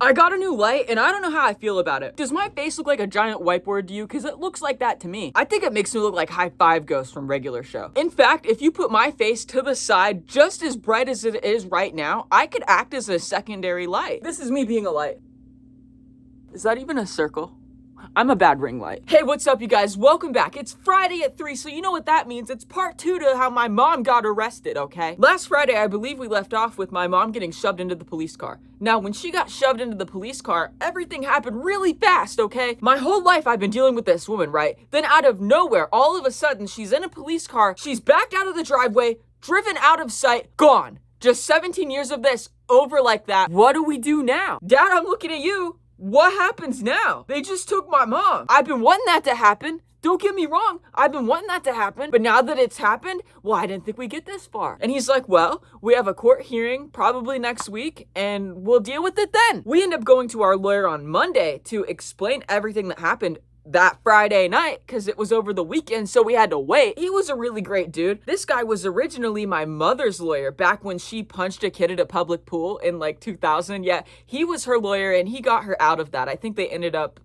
I got a new light and I don't know how I feel about it. Does my face look like a giant whiteboard to you? Because it looks like that to me. I think it makes me look like High Five Ghost from regular show. In fact, if you put my face to the side just as bright as it is right now, I could act as a secondary light. This is me being a light. Is that even a circle? I'm a bad ring light. Hey, what's up, you guys? Welcome back. It's Friday at 3, so you know what that means. It's part 2 to how my mom got arrested, okay? Last Friday, I believe we left off with my mom getting shoved into the police car. Now, when she got shoved into the police car, everything happened really fast, okay? My whole life, I've been dealing with this woman, right? Then out of nowhere, all of a sudden, she's in a police car, she's backed out of the driveway, driven out of sight, gone. Just 17 years of this, over like that. What do we do now? Dad, I'm looking at you. What happens now? They just took my mom. I've been wanting that to happen. Don't get me wrong, I've been wanting that to happen, but now that it's happened, well, I didn't think we'd get this far. And he's like, well, we have a court hearing probably next week, and we'll deal with it then. We end up going to our lawyer on Monday to explain everything that happened that Friday night, because it was over the weekend, so we had to wait. He was a really great dude. This guy was originally my mother's lawyer back when she punched a kid at a public pool in like 2000. Yeah, he was her lawyer and he got her out of that. I think they ended up,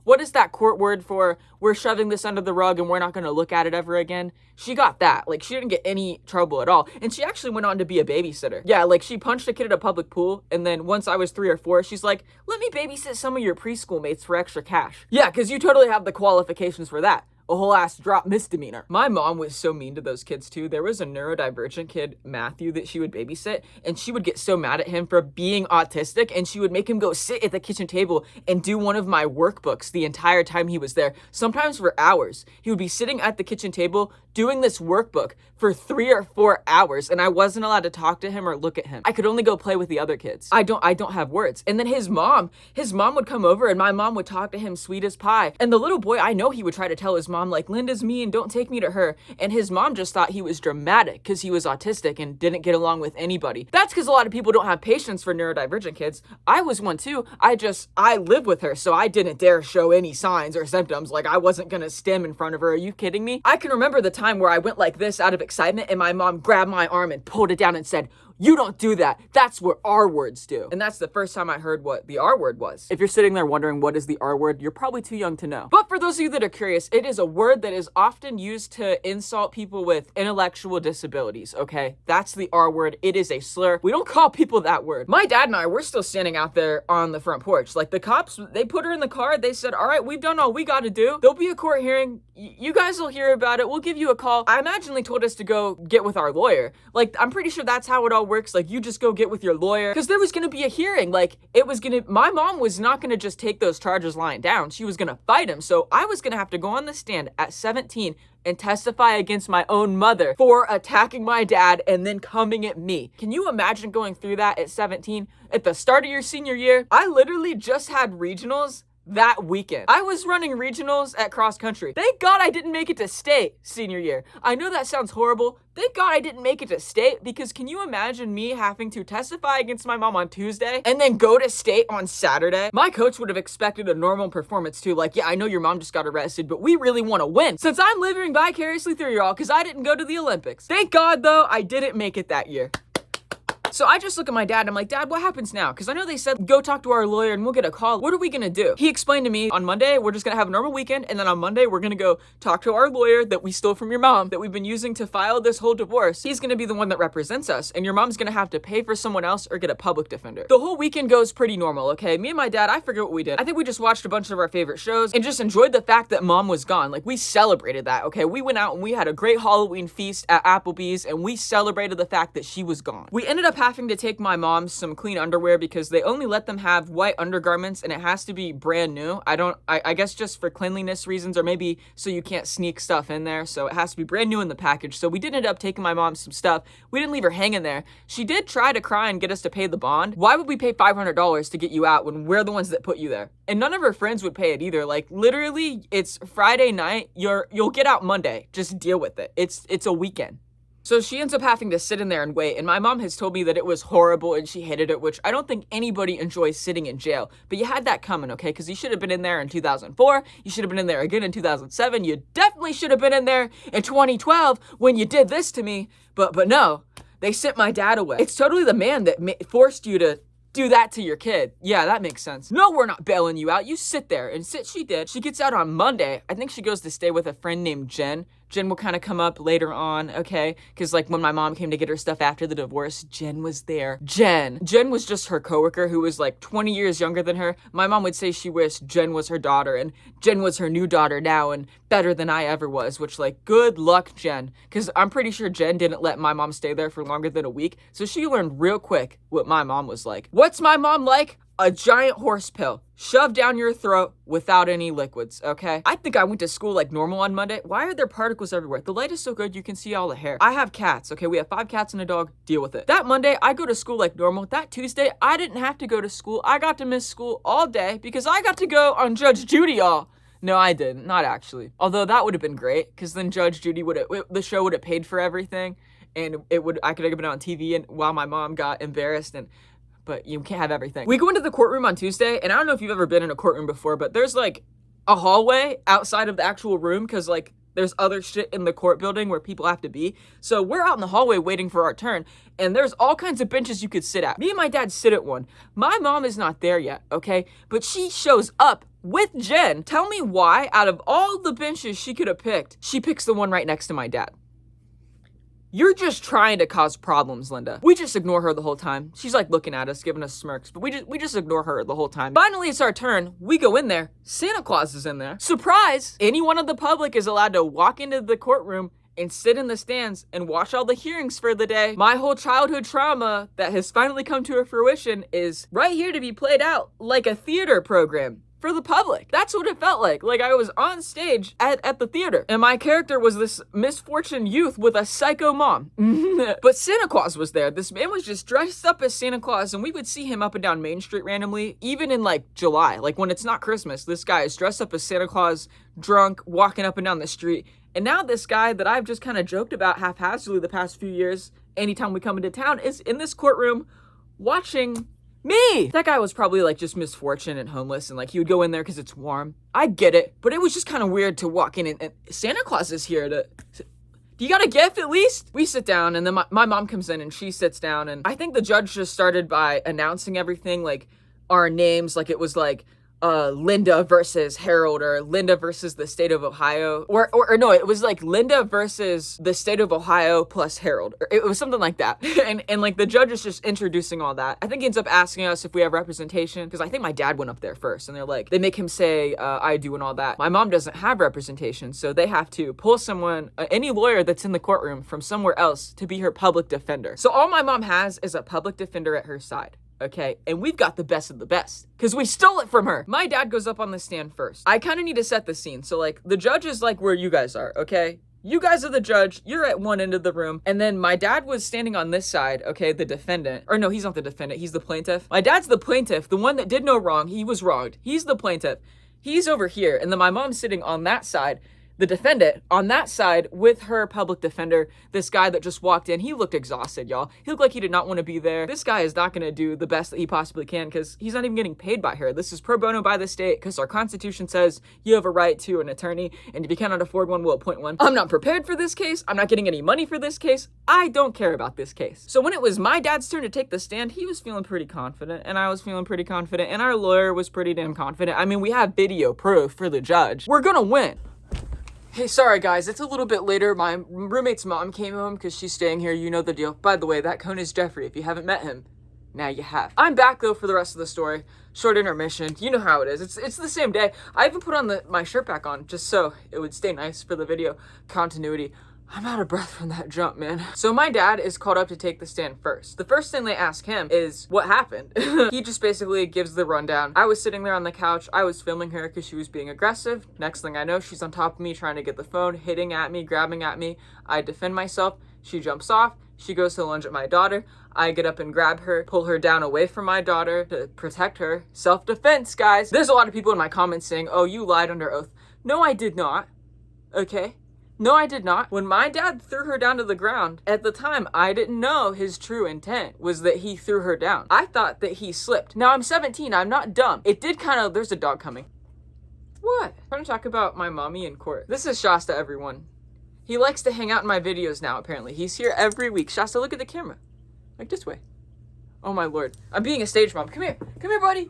what is that court word for we're shoving this under the rug and we're not going to look at it ever again? She got that. Like, she didn't get any trouble at all. And she actually went on to be a babysitter. Yeah, like, she punched a kid at a public pool, and then once I was 3 or 4, she's like, let me babysit some of your preschool mates for extra cash. Yeah, because you totally have the qualifications for that. A whole ass drop misdemeanor. My mom was so mean to those kids too. There was a neurodivergent kid, Matthew, that she would babysit, and she would get so mad at him for being autistic, and she would make him go sit at the kitchen table and do one of my workbooks the entire time he was there, sometimes for hours. He would be sitting at the kitchen table doing this workbook for 3 or 4 hours, and I wasn't allowed to talk to him or look at him. I could only go play with the other kids. I don't have words. And then his mom would come over, and my mom would talk to him sweet as pie. And the little boy, I know he would try to tell his mom, like, Linda's mean, don't take me to her. And his mom just thought he was dramatic because he was autistic and didn't get along with anybody. That's because a lot of people don't have patience for neurodivergent kids. I was one too. I live with her, so I didn't dare show any signs or symptoms. Like, I wasn't gonna stim in front of her. Are you kidding me? I can remember the time where I went like this out of excitement and my mom grabbed my arm and pulled it down and said, you don't do that. That's what R words do. And that's the first time I heard what the R word was. If you're sitting there wondering what is the R word, you're probably too young to know. But for those of you that are curious, it is a word that is often used to insult people with intellectual disabilities, okay? That's the R word. It is a slur. We don't call people that word. My dad and I, we're still standing out there on the front porch. Like, the cops, they put her in the car. They said, all right, we've done all we got to do. There'll be a court hearing. You guys will hear about it. We'll give you a call. I imagine they told us to go get with our lawyer. Like, I'm pretty sure that's how it all works. Like, you just go get with your lawyer, because there was gonna be a hearing. Like, my mom was not gonna just take those charges lying down. She was gonna fight him. So I was gonna have to go on the stand at 17 and testify against my own mother for attacking my dad and then coming at me. Can you imagine going through that at 17 at the start of your senior year? I literally just had regionals that weekend. I was running regionals at cross country. Thank God I didn't make it to state senior year. I know that sounds horrible. Thank God I didn't make it to state, because can you imagine me having to testify against my mom on Tuesday and then go to state on Saturday? My coach would have expected a normal performance too. Like, yeah, I know your mom just got arrested, but we really want to win, since I'm living vicariously through y'all because I didn't go to the Olympics. Thank God though, I didn't make it that year. So I just look at my dad and I'm like, Dad, what happens now? Because I know they said, go talk to our lawyer and we'll get a call. What are we gonna do? He explained to me, on Monday, we're just gonna have a normal weekend. And then on Monday, we're gonna go talk to our lawyer that we stole from your mom, that we've been using to file this whole divorce. He's gonna be the one that represents us. And your mom's gonna have to pay for someone else or get a public defender. The whole weekend goes pretty normal, okay? Me and my dad, I forget what we did. I think we just watched a bunch of our favorite shows and just enjoyed the fact that mom was gone. Like, we celebrated that, okay? We went out and we had a great Halloween feast at Applebee's and we celebrated the fact that she was gone. We ended up having to take my mom some clean underwear because they only let them have white undergarments and it has to be brand new. I guess just for cleanliness reasons, or maybe so you can't sneak stuff in there. So it has to be brand new in the package. So we did end up taking my mom some stuff. We didn't leave her hanging there. She did try to cry and get us to pay the bond. Why would we pay $500 to get you out when we're the ones that put you there? And none of her friends would pay it either. Like, literally, it's Friday night. You'll get out Monday. Just deal with it. It's a weekend. So she ends up having to sit in there and wait, and my mom has told me that it was horrible and she hated it, which I don't think anybody enjoys sitting in jail. But you had that coming, okay? Because you should have been in there in 2004, you should have been in there again in 2007, you definitely should have been in there in 2012 when you did this to me. But no, they sent my dad away. It's totally the man that forced you to do that to your kid. Yeah, that makes sense. No, we're not bailing you out. You sit there. And she did. She gets out on Monday. I think she goes to stay with a friend named Jen. Jen will kind of come up later on, okay? Because like when my mom came to get her stuff after the divorce, Jen was there. Jen was just her coworker who was like 20 years younger than her. My mom would say she wished Jen was her daughter, and Jen was her new daughter now and better than I ever was, which like, good luck, Jen. Because I'm pretty sure Jen didn't let my mom stay there for longer than a week, so she learned real quick what my mom was like. What's my mom like? A giant horse pill shoved down your throat without any liquids, okay? I think I went to school like normal on Monday. Why are there particles everywhere? The light is so good you can see all the hair. I have cats, okay? We have 5 cats and a dog. Deal with it. That Monday, I go to school like normal. That Tuesday, I didn't have to go to school. I got to miss school all day because I got to go on Judge Judy, y'all. No, I didn't. Not actually. Although that would have been great because then Judge Judy the show would have paid for everything, and I could have been on TV and while my mom got embarrassed but you can't have everything. We go into the courtroom on Tuesday, and I don't know if you've ever been in a courtroom before, but there's like a hallway outside of the actual room because like there's other shit in the court building where people have to be. So we're out in the hallway waiting for our turn, and there's all kinds of benches you could sit at. Me and my dad sit at one. My mom is not there yet, okay? But she shows up with Jen. Tell me why, out of all the benches she could have picked, she picks the one right next to my dad. You're just trying to cause problems, Linda. We just ignore her the whole time. She's like looking at us, giving us smirks, but we just ignore her the whole time. Finally, it's our turn. We go in there. Santa Claus is in there. Surprise! Anyone of the public is allowed to walk into the courtroom and sit in the stands and watch all the hearings for the day. My whole childhood trauma that has finally come to a fruition is right here to be played out like a theater program for the public. That's what it felt like. Like I was on stage at the theater, and my character was this misfortunate youth with a psycho mom. But Santa Claus was there. This man was just dressed up as Santa Claus, and we would see him up and down Main Street randomly, even in like July. Like when it's not Christmas, this guy is dressed up as Santa Claus, drunk, walking up and down the street. And now this guy that I've just kind of joked about haphazardly the past few years, anytime we come into town, is in this courtroom watching me. That guy was probably like just misfortune and homeless, and like he would go in there because it's warm. I get it, but it was just kind of weird to walk in and Santa Claus is here to... Do you got a gift at least? We sit down, and then my mom comes in and she sits down, and I think the judge just started by announcing everything, like our names, like it was like Linda versus Harold, or Linda versus the state of Ohio, or no, it was like Linda versus the state of Ohio plus Harold. It was something like that. and like the judge is just introducing all that. I think he ends up asking us if we have representation, because I think my dad went up there first, and they make him say I do and all that. My mom doesn't have representation, so they have to pull someone, any lawyer that's in the courtroom from somewhere else to be her public defender. So all my mom has is a public defender at her side. Okay, and we've got the best of the best because we stole it from her. My dad goes up on the stand first. I kind of need to set the scene. So like the judge is like where you guys are, okay? You guys are the judge, you're at one end of the room, and then my dad was standing on this side, okay, the defendant. Or no, he's not the defendant, he's the plaintiff. My dad's the plaintiff, the one that did no wrong, he was wronged. He's the plaintiff. He's over here, and then my mom's sitting on that side, the defendant, on that side with her public defender, this guy that just walked in. He looked exhausted, y'all. He looked like he did not want to be there. This guy is not going to do the best that he possibly can because he's not even getting paid by her. This is pro bono by the state because our Constitution says you have a right to an attorney, and if you cannot afford one, we'll appoint one. I'm not prepared for this case. I'm not getting any money for this case. I don't care about this case. So when it was my dad's turn to take the stand, he was feeling pretty confident, and I was feeling pretty confident, and our lawyer was pretty damn confident. I mean, we have video proof for the judge. We're gonna win. Hey, sorry guys, it's a little bit later. My roommate's mom came home because she's staying here. You know the deal. By the way, that cone is Jeffrey. If you haven't met him, now you have. I'm back though for the rest of the story. Short intermission. You know how it is. It's the same day. I even put on my shirt back on just so it would stay nice for the video continuity. I'm out of breath from that jump, man. So my dad is called up to take the stand first. The first thing they ask him is what happened. He just basically gives the rundown. I was sitting there on the couch. I was filming her because she was being aggressive. Next thing I know, she's on top of me trying to get the phone, hitting at me, grabbing at me. I defend myself. She jumps off. She goes to lunge at my daughter. I get up and grab her, pull her down away from my daughter to protect her. Self-defense, guys. There's a lot of people in my comments saying, oh, you lied under oath. No, I did not. Okay? No, I did not. When my dad threw her down to the ground, at the time, I didn't know his true intent was that he threw her down. I thought that he slipped. Now, I'm 17. I'm not dumb. It did kind of... There's a dog coming. What? I'm trying to talk about my mommy in court. This is Shasta, everyone. He likes to hang out in my videos now, apparently. He's here every week. Shasta, look at the camera. Like this way. Oh my lord. I'm being a stage mom. Come here. Come here, buddy.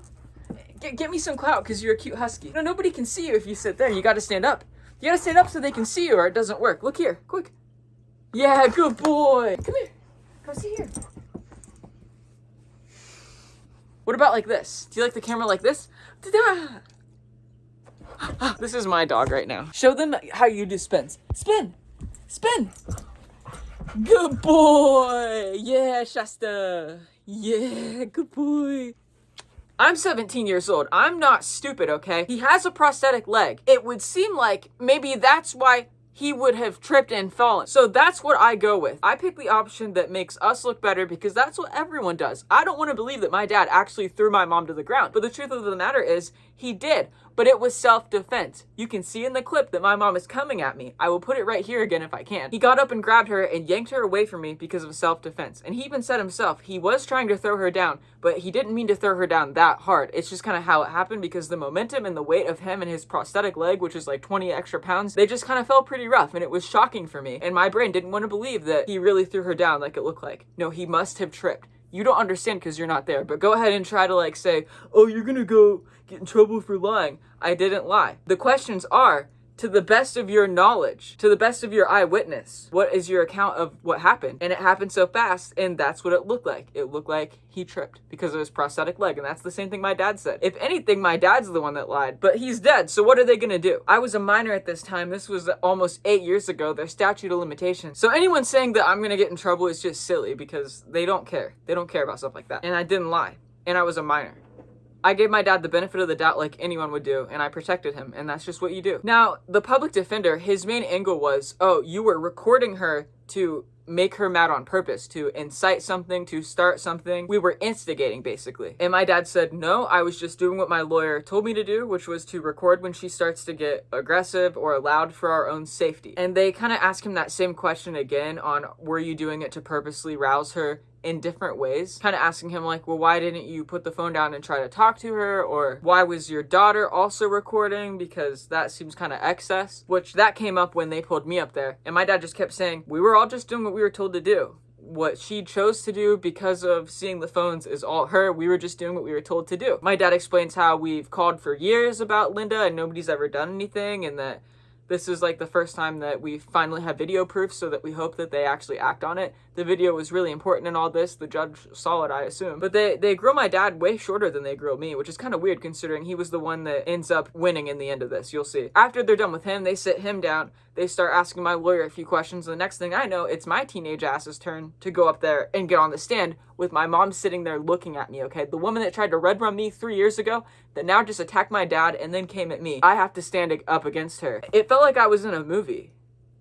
Get me some clout because you're a cute husky. No, nobody can see you if you sit there. You gotta stand up. You gotta stand up so they can see you or it doesn't work. Look here, quick. Yeah, good boy. Come here. Come see here. What about like this? Do you like the camera like this? Ta-da! This is my dog right now. Show them how you do spins. Spin! Spin! Good boy! Yeah, Shasta! Yeah, good boy. I'm 17 years old. I'm not stupid, okay? He has a prosthetic leg. It would seem like maybe that's why he would have tripped and fallen. So that's what I go with. I pick the option that makes us look better because that's what everyone does. I don't want to believe that my dad actually threw my mom to the ground. But the truth of the matter is, he did. But it was self-defense. You can see in the clip that my mom is coming at me. I will put it right here again if I can. He got up and grabbed her and yanked her away from me because of self-defense. And he even said himself, he was trying to throw her down, but he didn't mean to throw her down that hard. It's just kind of how it happened because the momentum and the weight of him and his prosthetic leg, which is like 20 extra pounds, they just kind of felt pretty rough and it was shocking for me. And my brain didn't want to believe that he really threw her down like it looked like. No, he must have tripped. You don't understand because you're not there, but go ahead and try to like say, oh, you're gonna go get in trouble for lying. I didn't lie. The questions are, to the best of your knowledge, to the best of your eyewitness, what is your account of what happened? And it happened so fast, and that's what it looked like. It looked like he tripped because of his prosthetic leg, and that's the same thing my dad said. If anything, my dad's the one that lied, but he's dead, so what are they gonna do? I was a minor at this time. This was almost 8 years ago. Their statute of limitations. So anyone saying that I'm gonna get in trouble is just silly because they don't care. They don't care about stuff like that. And I didn't lie, and I was a minor. I gave my dad the benefit of the doubt like anyone would do, and I protected him, and that's just what you do. Now, the public defender, his main angle was, oh, you were recording her to make her mad on purpose, to incite something, to start something. We were instigating, basically. And my dad said, no, I was just doing what my lawyer told me to do, which was to record when she starts to get aggressive or loud for our own safety. And they kind of asked him that same question again on, were you doing it to purposely rouse her in different ways, kind of asking him like, well, why didn't you put the phone down and try to talk to her? Or why was your daughter also recording? Because that seems kind of excess, which that came up when they pulled me up there. And my dad just kept saying, we were all just doing what we were told to do. What she chose to do because of seeing the phones is all her. We were just doing what we were told to do. My dad explains how we've called for years about Linda and nobody's ever done anything, and that this is like the first time that we finally have video proof, so that we hope that they actually act on it. The video was really important in all this. The judge saw it, I assume. But they grill my dad way shorter than they grill me, which is kind of weird considering he was the one that ends up winning in the end of this. You'll see. After they're done with him, they sit him down. They start asking my lawyer a few questions. And the next thing I know, it's my teenage ass's turn to go up there and get on the stand with my mom sitting there looking at me, okay? The woman that tried to red run me 3 years ago, that now just attacked my dad and then came at me. I have to stand up against her. It felt like I was in a movie.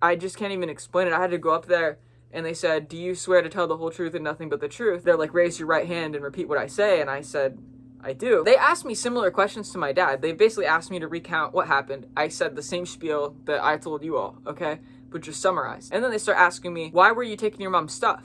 I just can't even explain it. I had to go up there and they said, do you swear to tell the whole truth and nothing but the truth? They're like, raise your right hand and repeat what I say. And I said, I do. They asked me similar questions to my dad. They basically asked me to recount what happened. I said the same spiel that I told you all, okay? But just summarized. And then they start asking me, why were you taking your mom's stuff?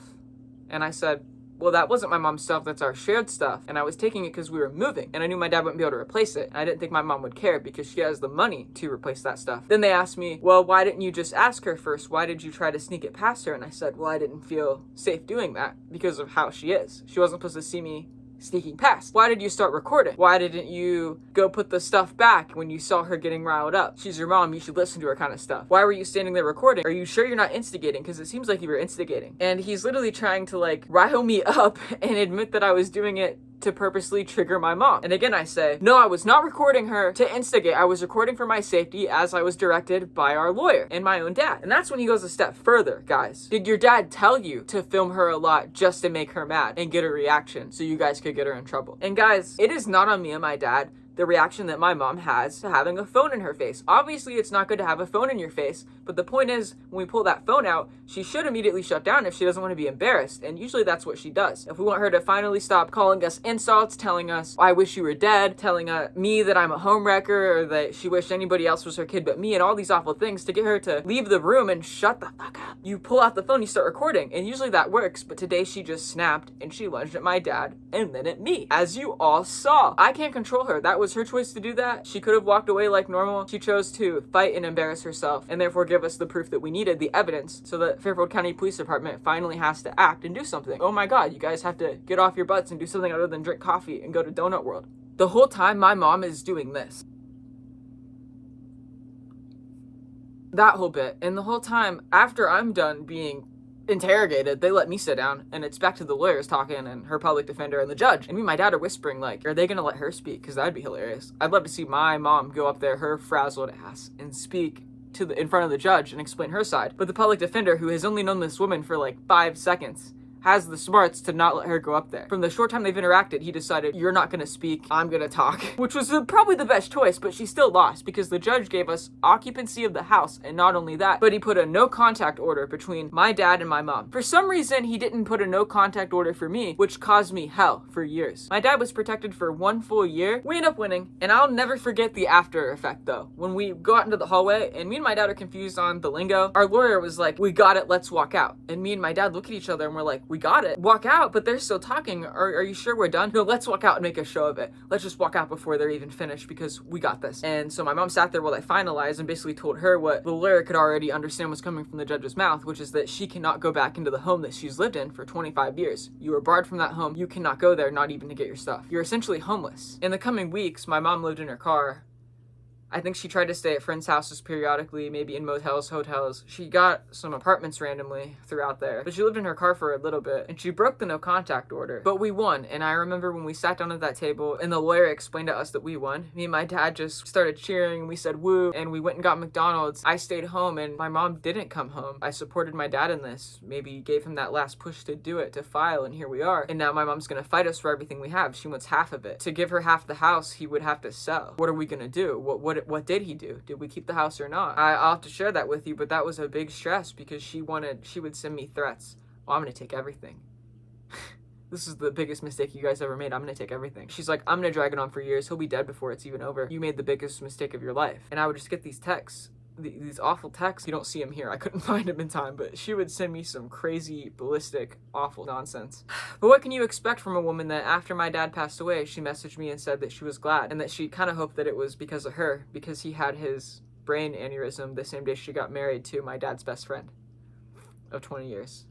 And I said, well, that wasn't my mom's stuff, that's our shared stuff. And I was taking it because we were moving. And I knew my dad wouldn't be able to replace it. And I didn't think my mom would care because she has the money to replace that stuff. Then they asked me, well, why didn't you just ask her first? Why did you try to sneak it past her? And I said, well, I didn't feel safe doing that because of how she is. She wasn't supposed to see me sneaking past. Why did you start recording? Why didn't you go put the stuff back when you saw her getting riled up? She's your mom, you should listen to her kind of stuff. Why were you standing there recording? Are you sure you're not instigating? Because it seems like you were instigating. And he's literally trying to like rile me up and admit that I was doing it to purposely trigger my mom. And again, I say, no, I was not recording her to instigate. I was recording for my safety as I was directed by our lawyer and my own dad. And that's when he goes a step further, guys. Did your dad tell you to film her a lot just to make her mad and get a reaction so you guys could get her in trouble? And guys, it is not on me and my dad the reaction that my mom has to having a phone in her face. Obviously, it's not good to have a phone in your face, but the point is, when we pull that phone out, she should immediately shut down if she doesn't want to be embarrassed, and usually that's what she does. If we want her to finally stop calling us insults, telling us, I wish you were dead, telling me that I'm a homewrecker, or that she wished anybody else was her kid but me, and all these awful things to get her to leave the room and shut the fuck up. You pull out the phone, you start recording, and usually that works, but today she just snapped, and she lunged at my dad, and then at me, as you all saw. I can't control her. That was was her choice to do that. She could have walked away like normal. She chose to fight and embarrass herself and therefore give us the proof that we needed, the evidence, so that Fairfield County Police Department finally has to act and do something. Oh my God, you guys have to get off your butts and do something other than drink coffee and go to Donut World. The whole time my mom is doing this. That whole bit. And the whole time after I'm done being interrogated, they let me sit down, and it's back to the lawyers talking and her public defender and the judge. And me and my dad are whispering, like, are they gonna let her speak? Because that'd be hilarious. I'd love to see my mom go up there, her frazzled ass, and speak in front of the judge and explain her side. But the public defender, who has only known this woman for like 5 seconds, has the smarts to not let her go up there. From the short time they've interacted, he decided, you're not gonna speak, I'm gonna talk. Which was probably the best choice, but she still lost because the judge gave us occupancy of the house, and not only that, but he put a no contact order between my dad and my mom. For some reason, he didn't put a no contact order for me, which caused me hell for years. My dad was protected for 1 full year. We end up winning, and I'll never forget the after effect though. When we go out into the hallway, and me and my dad are confused on the lingo, our lawyer was like, we got it, let's walk out. And me and my dad look at each other and we're like, we got it. Walk out, but they're still talking. Are you sure we're done? No, let's walk out and make a show of it. Let's just walk out before they're even finished because we got this. And so my mom sat there while I finalized and basically told her what the lawyer could already understand was coming from the judge's mouth, which is that she cannot go back into the home that she's lived in for 25 years. You were barred from that home. You cannot go there, not even to get your stuff. You're essentially homeless. In the coming weeks, my mom lived in her car. I think she tried to stay at friends' houses periodically, maybe in motels, hotels. She got some apartments randomly throughout there, but she lived in her car for a little bit, and she broke the no contact order. But we won, and I remember when we sat down at that table, and the lawyer explained to us that we won. Me and my dad just started cheering, and we said woo, and we went and got McDonald's. I stayed home, and my mom didn't come home. I supported my dad in this, maybe gave him that last push to do it, to file, and here we are. And now my mom's gonna fight us for everything we have. She wants half of it. To give her half the house, he would have to sell. What are we gonna do? What did he do? Did we keep the house or not? I'll have to share that with you, but that was a big stress because she would send me threats. Well, I'm gonna take everything. This is the biggest mistake you guys ever made. I'm gonna take everything. She's like, I'm gonna drag it on for years. He'll be dead before it's even over. You made the biggest mistake of your life. And I would just get these texts. These awful texts. You don't see him here. I couldn't find him in time, but she would send me some crazy, ballistic, awful nonsense. But what can you expect from a woman that after my dad passed away, she messaged me and said that she was glad and that she kind of hoped that it was because of her, because he had his brain aneurysm the same day she got married to my dad's best friend of 20 years.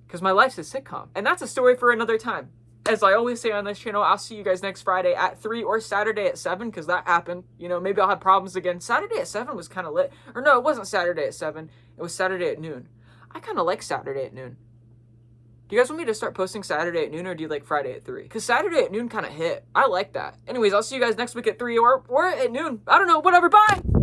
Because my life's a sitcom. And that's a story for another time. As I always say on this channel, I'll see you guys next Friday at 3 or Saturday at 7, because that happened. You know, maybe I'll have problems again. Saturday at 7 was kind of lit. Or no, it wasn't Saturday at 7. It was Saturday at noon. I kind of like Saturday at noon. Do you guys want me to start posting Saturday at noon, or do you like Friday at 3? Because Saturday at noon kind of hit. I like that. Anyways, I'll see you guys next week at 3 or at noon. I don't know, whatever, bye!